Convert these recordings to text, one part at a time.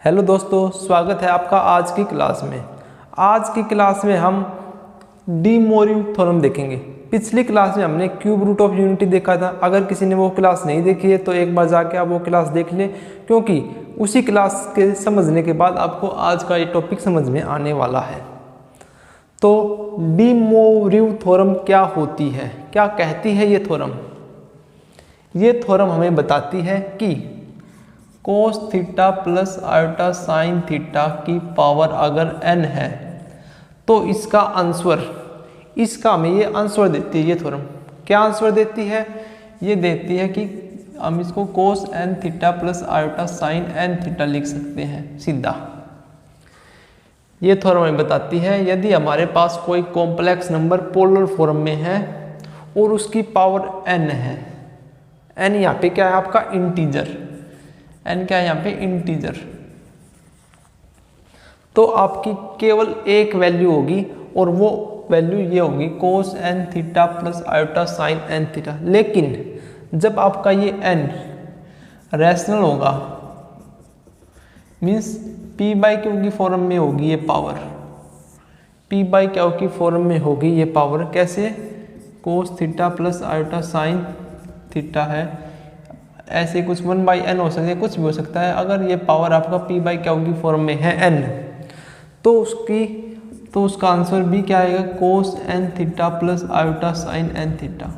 Hello दोस्तों, स्वागत है आपका आज की क्लास में। आज की क्लास में हम डी मोरिव थ्योरम देखेंगे। पिछली क्लास में हमने क्यूब रूट ऑफ यूनिटी देखा था। अगर किसी ने वो क्लास नहीं देखी है तो एक बार जाके आप वो क्लास देख लें, क्योंकि उसी क्लास के समझने के बाद आपको आज का ये टॉपिक समझ में आने वाला है। तो डी मोरिव थ्योरम क्या होती है, क्या कहती है ये थ्योरम? ये थ्योरम हमें बताती है कि कोस theta plus iota sine theta की पावर अगर n है तो इसका आंसर, इसका हमें ये आंसर देती है। ये थ्योरम क्या आंसर देती है? ये देती है कि हम इसको कोस n theta plus iota sign n theta लिख सकते हैं सीधा। ये थ्योरम हमें बताती है यदि हमारे पास कोई कॉम्प्लेक्स नंबर पोलर फॉर्म में है और उसकी पावर n है, n यहाँ पे क्या है आपका इंटीजर, n क्या है यहाँ पे इंटीजर, तो आपकी केवल एक वैल्यू होगी और वो वैल्यू ये होगी कोस n theta plus iota sign n theta. लेकिन जब आपका ये n रैशनल होगा, मीन्स p बाई क्यू की फॉर्म में होगी ये पावर, p बाई क्यू की फॉर्म में होगी ये पावर। कैसे? कोस theta plus iota sine theta है, ऐसे कुछ 1/n हो सकता है, कुछ भी हो सकता है। अगर ये पावर आपका p बाई क्यू की फॉर्म में है n, तो उसका आंसर भी क्या आएगा? कोस n theta plus iota sign n theta.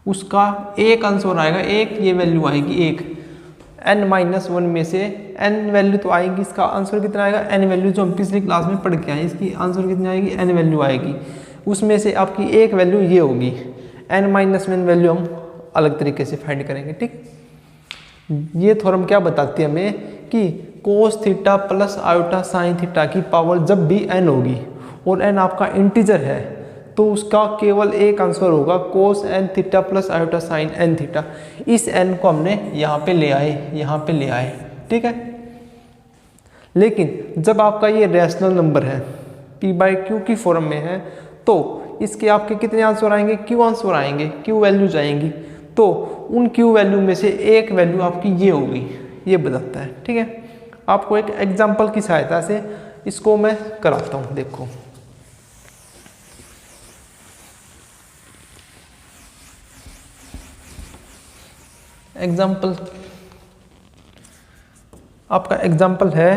उसका एक आंसर आएगा, एक ये वैल्यू आएगी, एक n-1 में से n वैल्यू तो आएगी। इसका आंसर कितना आएगा? n वैल्यू जो हम पिछली क्लास में पढ़ के आए, इसकी आंसर कितनी आएगी? n वैल्यू आएगी। उसमें से आपकी एक वैल्यू ये होगी, n-1 वैल्यू हम अलग तरीके से फाइंड करेंगे। ठीक, ये थ्योरम क्या बताती है हमें कि कोस theta plus iota sine theta की पावर जब भी n होगी और n आपका इंटीजर है तो उसका केवल एक आंसर होगा कोस n theta plus iota sign n theta. इस n को हमने यहाँ पे ले आए, यहाँ पे ले आए। ठीक है, लेकिन जब आपका ये रैशनल नंबर है, p बाई क्यू की फॉर्म में है, तो इसके आपके कितने आंसर आएंगे? q आंसर आएंगे, q वैल्यूज आएंगी। तो उन q वैल्यू में से एक वैल्यू आपकी ये होगी, ये बताता है। ठीक है, आपको एक एग्जांपल की सहायता से इसको मैं कराता हूँ। देखो, एग्जांपल, आपका एग्जांपल है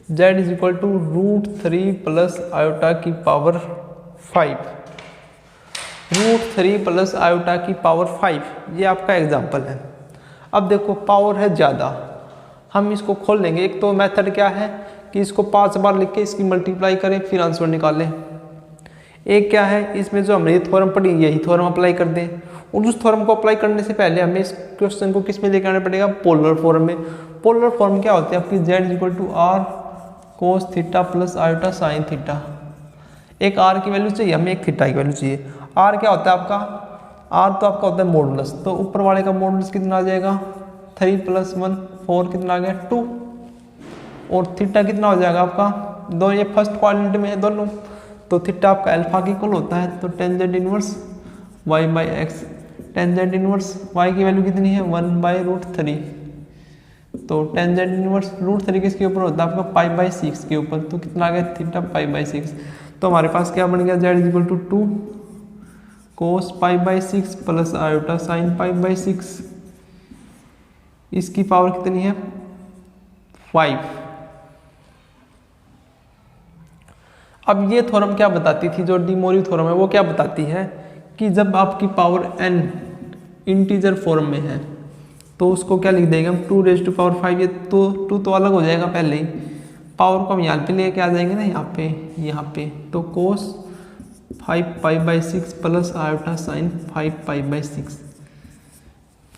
z is equal to √3 plus iota की पावर 5, √3 प्लस आयोटा की पावर 5, ये आपका एग्जाम्पल है। अब देखो पावर है ज़्यादा, हम इसको खोल लेंगे। एक तो मेथड क्या है कि इसको 5 बार लिख के इसकी मल्टीप्लाई करें फिर आंसर निकालें। एक क्या है, इसमें जो हमने ये थ्योरम पढ़ी यही थ्योरम अप्लाई कर दें, और उस थ्योरम को अप्लाई करने से पहले हमें इस क्वेश्चन को किस में लेकर आना पड़ेगा? पोलर फॉर्म में। पोलर फॉर्म क्या होती है आपकी? z equal to r cos theta plus iota sine theta. एक r की वैल्यू चाहिए हमें, एक थीटा की वैल्यू चाहिए। r क्या होता है आपका? r तो आपका होता है मॉडुलस, तो ऊपर वाले का मॉडुलस कितना आ जाएगा? 3 + 1 4, कितना आ गया? 2। और थीटा कितना हो जाएगा आपका? दो, ये फर्स्ट क्वाड्रेंट में है दोनों, तो थीटा आपका अल्फा की इक्वल होता है, तो tan z inverse y/x। tan z inverse y की वैल्यू कितनी है? 1/√3, तो tan z इनवर्स √3 किसके ऊपर होता है आपका? π/6 के ऊपर, तो कितना आ गया? थीटा π/6। तो हमारे पास क्या बन गया? z equal to 2 cos π/6 plus iota sine π/6। इसकी पावर कितनी है? 5। अब ये थ्योरम क्या बताती थी, जो डी मोरिव थ्योरम है वो क्या बताती है कि जब आपकी पावर n इंटीजर फॉर्म में है तो उसको क्या लिख देंगे हम? 2⁵5। ये तो 2 तो अलग हो जाएगा पहले ही, पावर को हम यहाँ पे लेके आ जाएंगे ना, यहाँ पे तो कोस 5π/6 प्लस आयोटा साइन 5π/6,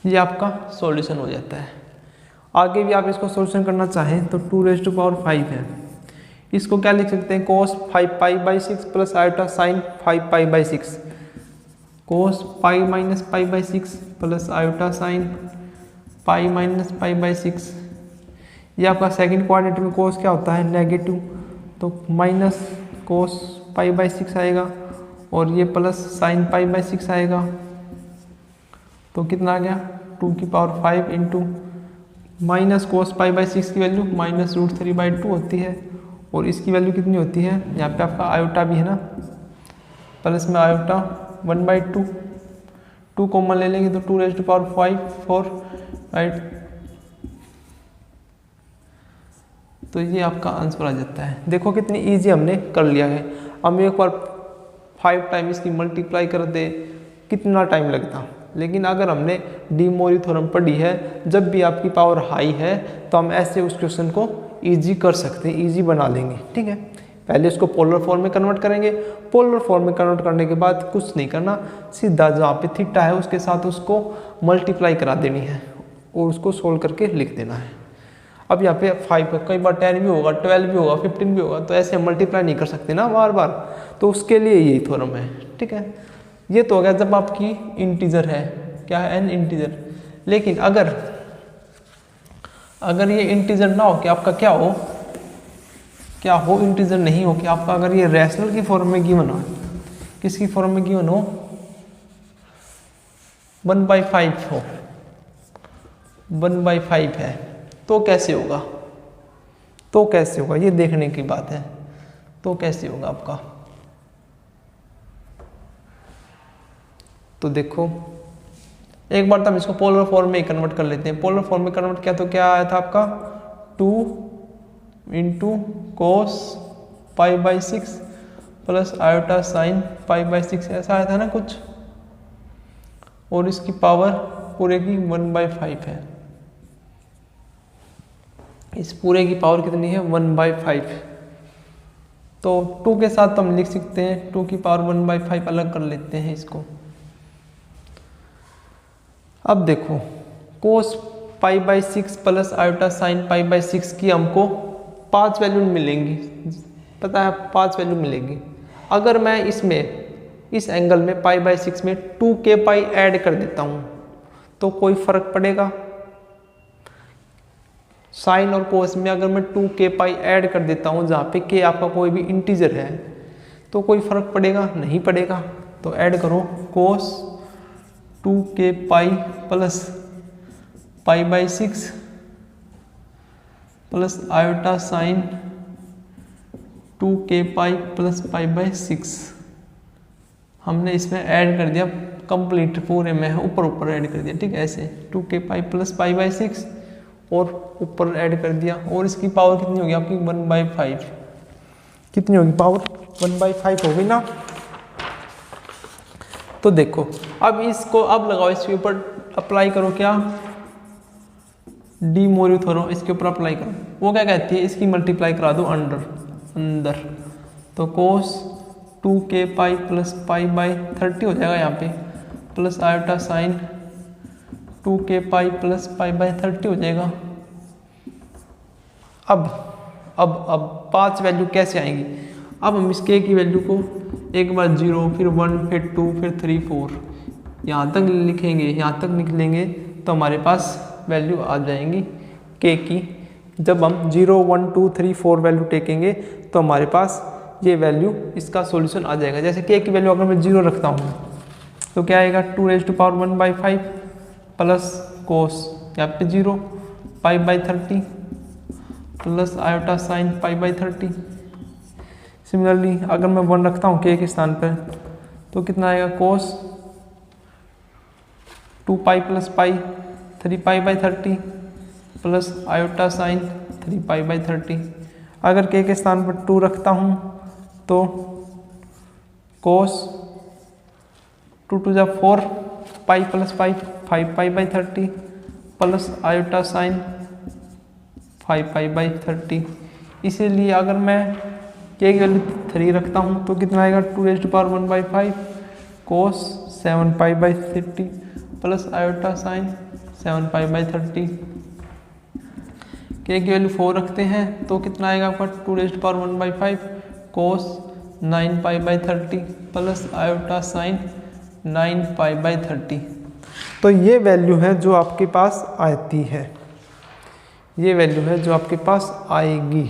ये आपका सॉल्यूशन हो जाता है। आगे भी आप इसको सॉल्यूशन करना चाहें तो 2⁵5 है, इसको क्या लिख सकते हैं? कोस 5π/6 प्लस आयोटा साइन 5π/6, कोस π-π/6 प्लस आयोटा साइन π-π/6। ये आपका सेकंड क्वाड्रेंट में कोस क्या होता है? नेगेटिव, तो माइनस कोस π/6 आएगा और ये प्लस साइन π/6 आएगा। तो कितना आ गया 2 की power 5 into minus cos pi by 6 की वैल्यू -√3/2 होती है, और इसकी वैल्यू कितनी होती है, यहाँ पे आपका आयोटा भी है ना, प्लस में आयोटा 1/2, 2 कॉमन ले लेंगे तो 2⁵5 4, राइट। तो ये आपका आंसर आ जाता है। देखो कितनी इजी हमने कर लिया है। हम एक बार 5 टाइम इसकी मल्टीप्लाई कर दे कितना टाइम लगता, लेकिन अगर हमने डी मोरी थ्योरम पढ़ी है, जब भी आपकी पावर हाई है तो हम ऐसे उस क्वेश्चन को इजी कर सकते हैं, इजी बना लेंगे, ठीक है। पहले इसको पोलर फॉर्म में कन्वर्ट करेंगे, पोलर फॉर्म में कन्वर्ट करने के बाद कुछ नहीं करना, सीधा जहाँ पे थीटा है उसके साथ उसको मल्टीप्लाई करा देनी है और उसको सोल्व करके लिख देना है। अब यहाँ पे 5 है, कई बार 10 भी होगा, 12 भी होगा, 15 भी होगा, तो ऐसे मल्टीप्लाई नहीं कर सकते ना बार बार, तो उसके लिए यही थ्योरम है, ठीक है। ये तो हो गया जब आपकी इंटीजर है, क्या है, n इंटीजर। लेकिन अगर ये इंटीजर ना हो कि आपका क्या हो इंटीजर नहीं हो कि आपका अगर ये रैशनल की फॉर्म में गिवन हो, किसकी फॉर्म में गिवन हो, 1/5 हो, 1/5 है, तो कैसे होगा, ये देखने की बात है। तो कैसे होगा आपका, तो देखो एक बार तो हम इसको पोलर फॉर्म में ही कन्वर्ट कर लेते हैं। पोलर फॉर्म में कन्वर्ट किया तो क्या आया था आपका 2 into cos π/6 plus iota sine π/6, ऐसा आया था ना कुछ, और इसकी पावर पूरे की 1/5 है। इस पूरे की पावर कितनी है 1/5, तो 2 के साथ हम लिख सकते हैं 2 की पावर 1/5 अलग कर लेते हैं इसको। अब देखो कोस π/6 प्लस आयोटा साइन π/6 की हमको 5 वैल्यू मिलेंगी, पता है 5 वैल्यू मिलेगी। अगर मैं इसमें इस एंगल में π/6 में 2kπ ऐड कर देता हूँ तो कोई फर्क पड़ेगा, साइन और कोस में अगर मैं 2kπ ऐड कर देता हूँ जहाँ पे k आपका कोई भी इंटीजर है, तो कोई फर्क पड़ेगा, नहीं पड़ेगा। तो ऐड करो cos 2kπ plus π/6 plus iota sine 2kπ plus π/6, हमने इसमें ऐड कर दिया कंप्लीट, पूरे में ऊपर ऐड कर दिया, ठीक है, ऐसे 2kπ प्लस π/6 और ऊपर ऐड कर दिया, और इसकी पावर कितनी होगी आपकी 1/5, कितनी होगी पावर 1/5 होगी ना। तो देखो अब इसको अब लगाओ, इसके ऊपर अप्लाई करो, क्या डी मोरी थ्योरम, इसके ऊपर अप्लाई करो। वो क्या कहती है, इसकी मल्टीप्लाई करा दो अंदर, तो कोस 2kπ प्लस π/30 हो जाएगा यहाँ पे, plus iota sine 2kπ plus π/30 हो जाएगा। अब 5 वैल्यू कैसे आएंगी, अब हम इस k की वैल्यू को एक बार 0, फिर 1, फिर 2, फिर 3, 4 यहाँ तक लिखेंगे, यहाँ तक निकलेंगे तो हमारे पास वैल्यू आ जाएंगी k की। जब हम 0, 1, 2, 3, 4 वैल्यू टेकेंगे तो हमारे पास ये वैल्यू, इसका सॉल्यूशन आ जाएगा। जैसे k की वैल्यू अगर मैं 0 रखता हूँ तो क्या आएगा 2⁵1/5 प्लस कोस यहाँ पे 0 π/30 प्लस आयोटा साइन π/30। सिमिलरली अगर मैं 1 रखता हूँ k के स्थान पर तो कितना आएगा कोस 2π प्लस π 3π/30 प्लस आयोटा साइन 3π/30। अगर k के स्थान पर 2 रखता हूँ तो कोस 2 2 4 π प्लस π 5π/30 प्लस आयोटा साइन 5π/30। इसीलिए अगर मैं k की वैल्यू 3 रखता हूँ तो कितना आएगा 2⁵1/5 कोस 7π/30 प्लस आयोटा साइन 7π/30। k की वैल्यू 4 रखते हैं तो कितना आएगा आपका 2⁵1/5 कोस 9π/30 प्लस आयोटा साइन 9π/30। तो ये वैल्यू है जो आपके पास आती है, ये वैल्यू है जो आपके पास आएगी।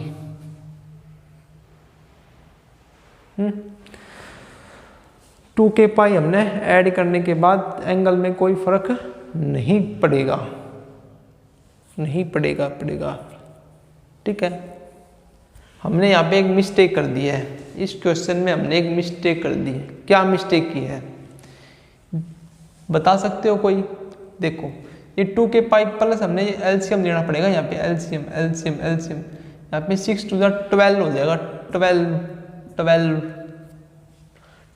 2 के पाई हमने ऐड करने के बाद एंगल में कोई फर्क नहीं पड़ेगा, नहीं पड़ेगा। ठीक है, हमने यहाँ पे एक मिस्टेक कर दी है, इस क्वेश्चन में हमने एक मिस्टेक कर दी है। क्या मिस्टेक की है बता सकते हो कोई? देखो ये 2 के पाई प्लस हमने एलसीएम लेना पड़ेगा यहाँ पे, एलसीएम यहाँ पे 6 टू 12 हो जाएगा,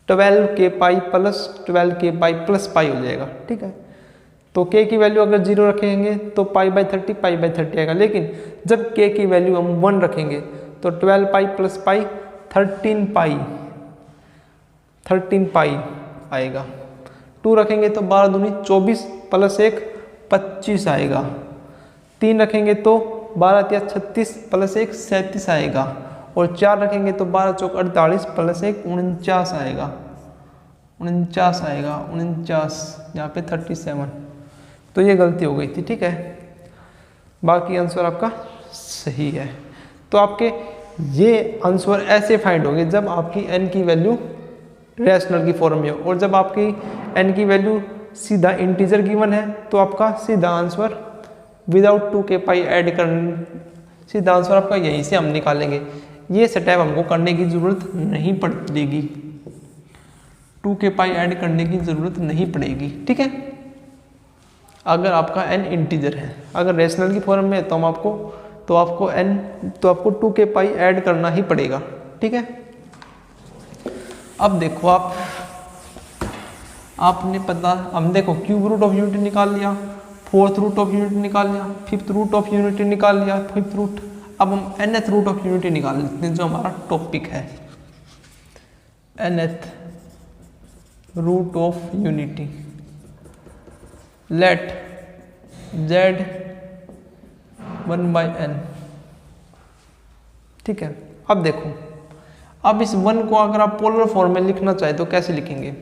12 के पाई प्लस 12 के पाई प्लस पाई हो जाएगा। ठीक है, तो k की वैल्यू अगर 0 रखेंगे तो पाई/30 आएगा, लेकिन जब k की वैल्यू हम 1 रखेंगे तो 12 पाई प्लस पाई 13 पाई आएगा। 2 रखेंगे तो 12 दूनी 24 प्लस 1 25 आएगा। 3 रखेंगे तो 12 तिया 36 प्लस 1 37 आएगा, और 4 रखेंगे तो 12 चौक 48 प्लस 1 49 आएगा, 49 यहाँ पे 37। तो ये गलती हो गई थी। ठीक है, बाकी आंसर आपका सही है। तो आपके ये आंसर ऐसे फाइंड होंगे जब आपकी n की वैल्यू रैशनल की फॉर्म में हो, और जब आपकी n की वैल्यू सीधा इंटीजर गिवन है तो आपका सीधा आंसर विदाउट 2 के पाई ऐड करने, सीधा आंसर आपका यहीं से हम निकालेंगे। ये स्टेप हमको करने की ज़रूरत नहीं पड़ेगी, 2 के पाई ऐड करने की ज़रूरत नहीं पड़ेगी। ठीक है, अगर आपका n इंटीजर है, अगर रैशनल की फॉर्म में है तो आपको 2 के पाई ऐड करना ही पड़ेगा। ठीक है, अब देखो आपने पता, हम देखो क्यूब रूट ऑफ यूनिटी निकाल लिया, फोर्थ रूट ऑफ यूनिटी निकाल लिया, फिफ्थ रूट ऑफ यूनिटी निकाल लिया, फिफ्थ रूट। अब हम nth रूट ऑफ यूनिटी निकाल लेते हैं जो हमारा टॉपिक है, nth root of unity. Let z 1/n। ठीक है, अब देखो, अब इस 1 को अगर आप पोलर फॉर्म में लिखना चाहे तो कैसे लिखेंगे?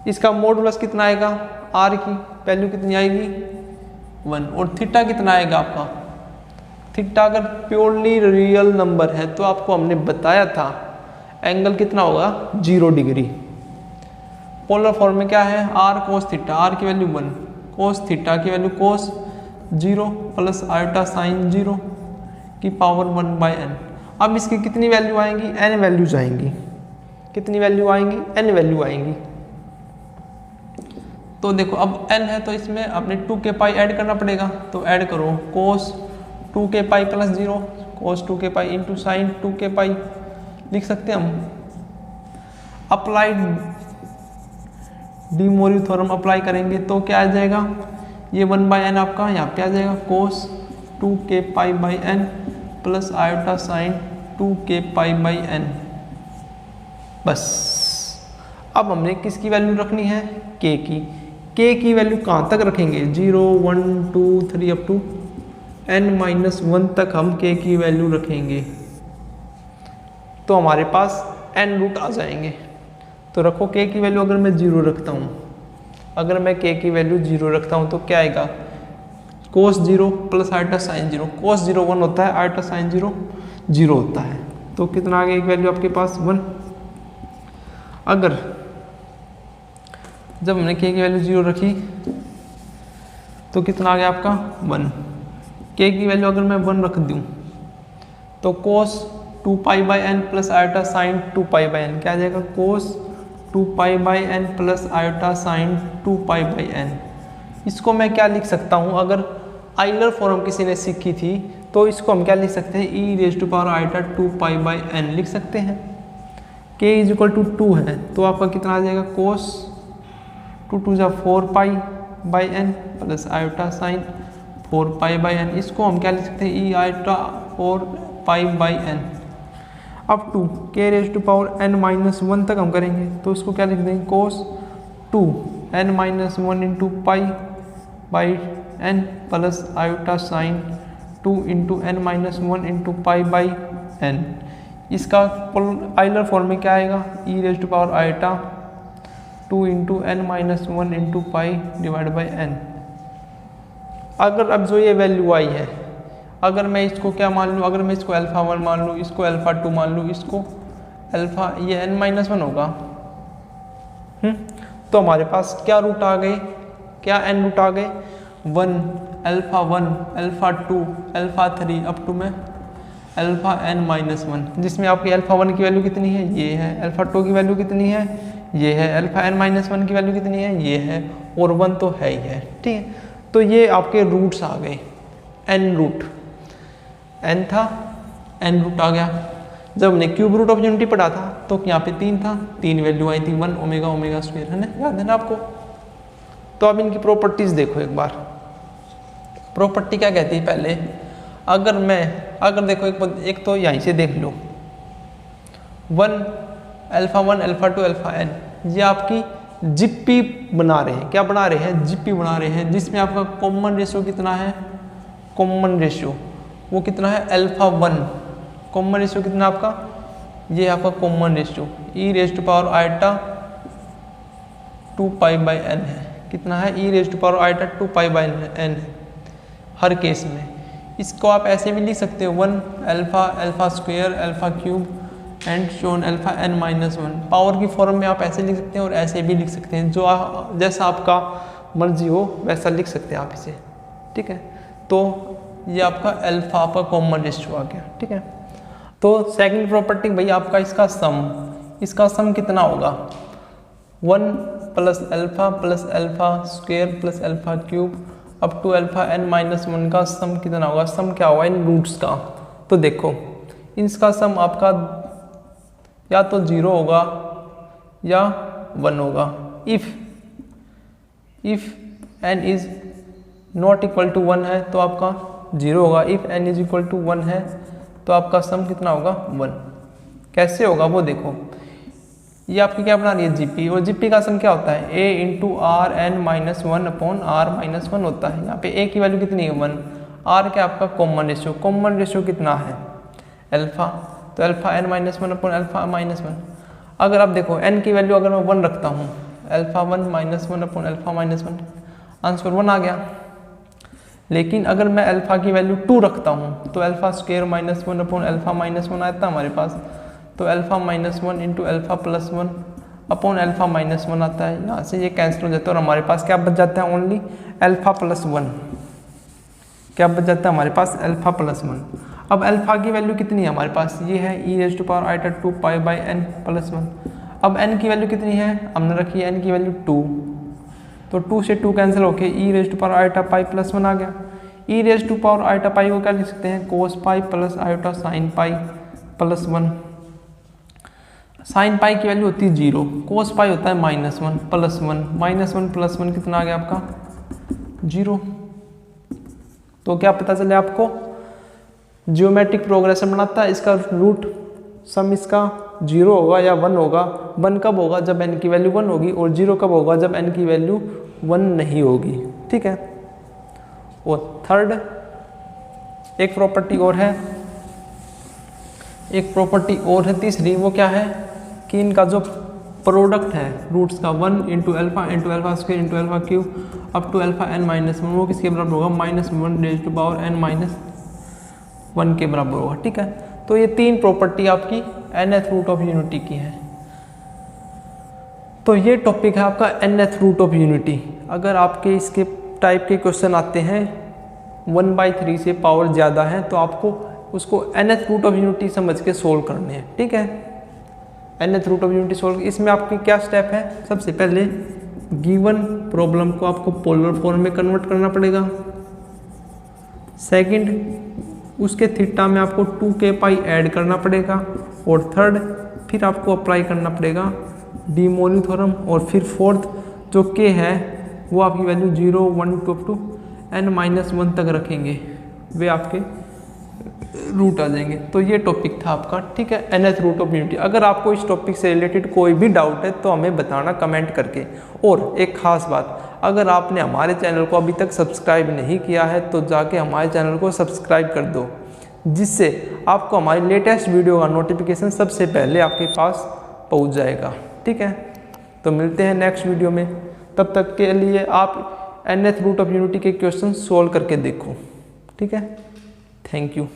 इसका मॉडुलस कितना आएगा? r की वैल्यू कितनी आएगी? 1। और थीटा कितना आएगा आपका? थीटा अगर प्योरली रियल नंबर है तो आपको हमने बताया था एंगल कितना होगा? 0 डिग्री। पोलर फॉर्म में क्या है? r cos थीटा, r की वैल्यू 1, cos थीटा की value cos 0 plus iota sign 0 की पावर 1/n। अब इसकी कितनी वैल्यू आएंगी? n वैल्यूज आएंगी। कितनी वैल्यू आएंगी? n वैल्यू आएंगी। तो देखो अब n है तो इसमें अपने 2 के पाई ऐड करना पड़ेगा, तो ऐड करो cos 2 के पाई प्लस 0, cos 2 के पाई इंटू साइन 2 के पाई लिख सकते हैं हम। अप्लाइड डी मोरिव थ्योरम अप्लाई करेंगे तो क्या आ जाएगा? ये 1/n आपका यहाँ पे आ जाएगा, cos 2 के पाई by n plus iota sine 2 के पाई बाई n। बस अब हमने किसकी वैल्यू रखनी है? k की। k की वैल्यू कहाँ तक रखेंगे? 0 1 2 3 अप टू n-1 तक हम k की वैल्यू रखेंगे, तो हमारे पास n रूट आ जाएंगे। तो रखो k की वैल्यू अगर मैं 0 रखता हूँ, अगर मैं k की वैल्यू 0 रखता हूँ तो क्या आएगा? cos 0 plus iota sign 0, cos 0 1 होता है, आयोटा साइन 0 0 होता है, तो कितना आ गया एक वैल्यू आपके पास? 1। अगर जब हमने k की वैल्यू 0 रखी तो कितना आ गया आपका? 1। k की वैल्यू अगर मैं 1 रख दूँ तो cos 2 pi by n plus iota sine 2 pi by n क्या आ जाएगा? cos 2 pi by n plus iota sine 2 pi by n। इसको मैं क्या लिख सकता हूँ? अगर आइलर फॉर्म किसी ने सीखी थी तो इसको हम क्या लिख सकते हैं? e raise to power iota 2 pi by n लिख सकते हैं। k इज इक्वल टू 2 है तो आपका कितना आ जाएगा? cos 2 2 जा 4 pi by n plus iota sine 4 pi by n। इसको हम क्या लिख सकते हैं? e iota 4 pi by n up to k raise to power n-1 तक हम करेंगे तो इसको क्या लिख देंगे? cos 2 n-1 into pi by n plus iota sine 2 into n-1 into pi by n। इसका आइलर फॉर्म में क्या आएगा? e raise to power iota 2 into n-1 into pi divide by n। अगर अब जो ये वैल्यू आई है, अगर मैं इसको क्या मान लूँ? अगर मैं इसको अल्फ़ा 1 मान लूँ, इसको अल्फ़ा 2 मान लूँ, इसको अल्फ़ा, ये n-1 होगा, तो हमारे पास क्या रूट आ गए, क्या n रूट आ गए, 1 alpha 1 alpha 2 alpha 3 up to में अल्फा n माइनस 1, जिसमें आपकी अल्फा 1 की वैल्यू कितनी है, ये है, अल्फा 2 की वैल्यू कितनी है, ये है, अल्फा n माइनस 1 की वैल्यू कितनी है, ये है, और 1 तो है ही है। ठीक है, तो ये आपके रूट्स आ गए, n रूट, n था, n रूट आ गया। जब हमने क्यूब रूट ऑफ यूनिटी पढ़ा था तो यहाँ पे 3 था, 3 वैल्यू आई थी, 1 ओमेगा ओमेगा स्क्वायर, है ना, याद है ना आपको। तो अब इनकी प्रॉपर्टीज देखो एक बार। प्रॉपर्टी क्या कहती है पहले, अगर देखो एक तो यहीं से देख लो, 1 अल्फा 1 अल्फा 2 अल्फा n, ये आपकी जिप्पी बना रहे हैं, क्या बना रहे हैं, जिप्पी बना रहे हैं, जिसमें आपका कॉमन रेशियो कितना है, कॉमन रेशियो वो कितना है, अल्फा 1, कॉमन रेशियो कितना आपका, ये आपका common ratio E raise to power iota 2 pi by N है, कितना है, E raise to power iota 2 pi by N है हर केस में। इसको आप ऐसे भी लिख सकते हो, 1 alpha alpha square alpha cube and shown alpha n minus 1, power की फॉर्म में आप ऐसे लिख सकते हैं और ऐसे भी लिख सकते हैं, जो जैसा आपका मर्जी हो वैसा लिख सकते हैं आप इसे। ठीक है, तो ये आपका अल्फा आपका कॉमन रेशियो आ गया। ठीक है, तो सेकंड प्रॉपर्टी भाई आपका इसका सम कितना होगा, 1 plus alpha square plus alpha cube up to alpha n minus 1 का सम कितना होगा, सम क्या होगा इन रूट्स का। तो देखो इसका सम आपका या तो 0 होगा या 1 होगा। If n is not equal to 1 है तो आपका 0 होगा, if n is equal to 1 है तो आपका सम कितना होगा, 1। कैसे होगा वो देखो, ये आपकी क्या बना रही है, जीपी, और जीपी का सम क्या होता है, a into r n minus 1 upon r minus 1 होता है। यहाँ पे a की वैल्यू कितनी है, 1, r क्या आपका कॉमन रेशियो कितना है, अल्फा, तो alpha n minus 1 upon alpha minus 1। अगर आप देखो n की वैल्यू अगर मैं 1 रखता हूँ, alpha 1 minus 1 upon alpha minus 1, answer 1 आ गया। लेकिन अगर मैं अल्फा की वैल्यू 2 रखता हूँ तो alpha square minus 1 upon alpha minus 1 आता है हमारे पास, तो alpha minus 1 into alpha plus 1 upon alpha minus 1 आता है। यहाँ से ये कैंसिल हो जाता है और हमारे पास क्या बच जाता है, ओनली अल्फा प्लस 1, क्या बच जाता है हमारे पास, अल्फा प्लस 1। अब अल्फा की वैल्यू कितनी है हमारे पास, ये है E raise to power iota 2 pi by N plus 1। अब n की वैल्यू कितनी है, हमने रखी है n की वैल्यू 2, तो 2 से 2 कैंसिल होके E raise to power iota pi plus 1 आ गया। E raise to power iota pi को क्या लिख सकते हैं, cos pi plus iota sine pi plus 1। Sine pi की वैल्यू होती है 0, कोस पाई होता है माइनस 1 प्लस 1, माइनस 1 प्लस 1 कितना आ गया आपका, 0। तो क्या पता चले आपको, जियोमेट्रिक प्रोग्रेशन बनाता है, इसका रूट सम इसका 0 होगा या 1 होगा। 1 कब होगा, जब n की वैल्यू 1 होगी, और 0 कब होगा, जब n की वैल्यू 1 नहीं होगी। ठीक है, और थर्ड एक प्रॉपर्टी और है, तीसरी, वो क्या है कि इनका जो प्रोडक्ट है रूट्स का, 1 into alpha square into alpha cube up to alpha n minus 1, वो किसके बराबर होगा, -1 raise to power n minus 1 के बराबर होगा। ठीक है, तो ये 3 प्रॉपर्टी आपकी nth रूट ऑफ यूनिटी की है। तो ये टॉपिक है आपका nth रूट ऑफ यूनिटी। अगर आपके इसके टाइप के क्वेश्चन आते हैं 1/3 से पावर ज़्यादा है तो आपको उसको nth रूट ऑफ यूनिटी समझ के सोल्व करने हैं। ठीक है, nth root of unity solve, इसमें आपके क्या स्टेप है, सबसे पहले गिवन प्रॉब्लम को आपको पोलर फॉर्म में कन्वर्ट करना पड़ेगा। सेकंड, उसके थीटा में आपको 2k पाई ऐड करना पड़ेगा। और थर्ड, फिर आपको अप्लाई करना पड़ेगा डी मोरनी थ्योरम। और फिर फोर्थ, जो k है वो आपकी वैल्यू 0, 1 टू n-1 तक रखेंगे, वे आपके रूट आ जाएंगे। तो ये टॉपिक था आपका। ठीक है, nth रूट ऑफ यूनिटी। अगर आपको इस टॉपिक से रिलेटेड कोई भी डाउट है तो हमें बताना कमेंट करके। और एक ख़ास बात, अगर आपने हमारे चैनल को अभी तक सब्सक्राइब नहीं किया है तो जाके हमारे चैनल को सब्सक्राइब कर दो, जिससे आपको हमारी लेटेस्ट वीडियो का नोटिफिकेशन सबसे पहले आपके पास पहुंच जाएगा। ठीक है, तो मिलते हैं नेक्स्ट वीडियो में। तब तक के लिए आप nth रूट ऑफ यूनिटी के क्वेश्चन सोल्व करके देखो। ठीक है, थैंक यू।